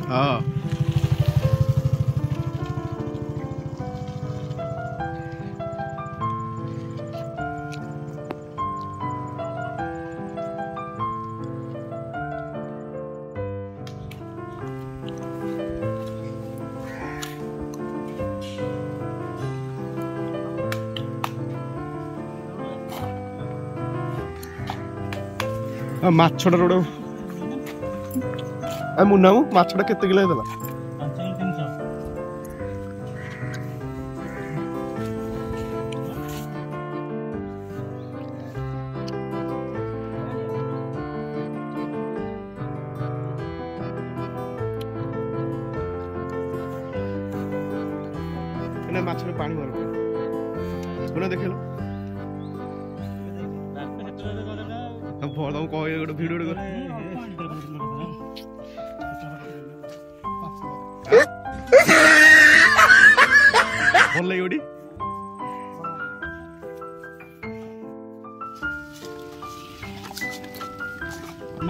हाँ माछटा रोड मुन्ना माछटा केते किलो देला 300 माछरे पानी भर कोना देखलो हम फोड़ कह गोटे भिडियो भल लगे गोटी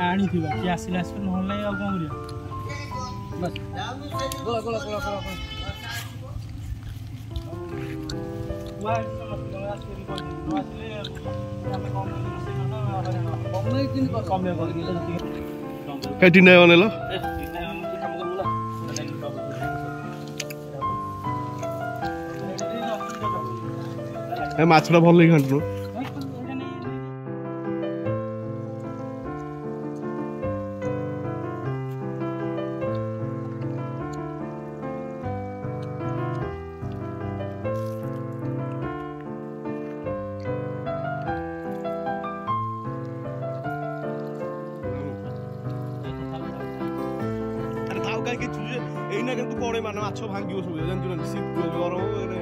आनी थी कि आसिले आस ना लगे आ कौन बस गोला गोला गोला गोला कति नै भनेलो ए माछडा भल लगे खान्नु एना किंतु पड़े मान माछ भांगियो सब जानछु ना शीत गरम रे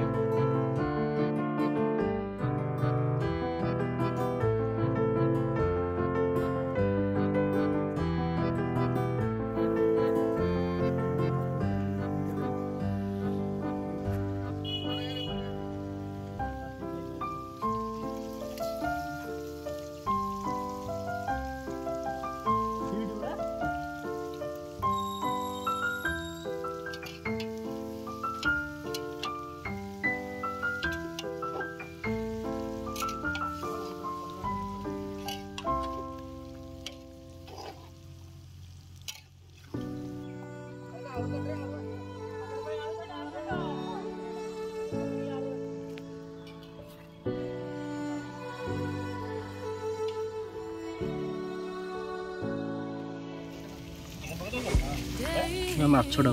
माछड़ा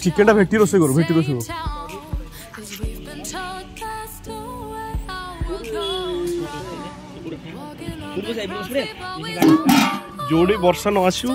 चिकेन टा भेटी रोसे करो भेटी रोसे जोड़ी वर्षा न आसु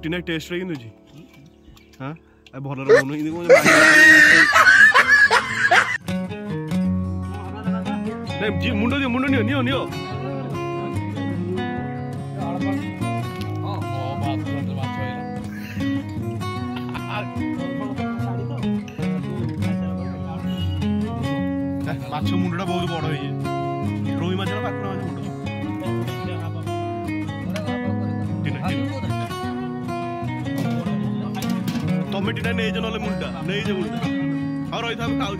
टीना टेस्ट रही जी हाँ भल मुंड दियो मुंड नियो नियो नियो माछ मुंडा बहुत बड़ है रोही माछ मुंड तमें टीना नहीं मुंडा नहीं मुंडा और रही था खाऊ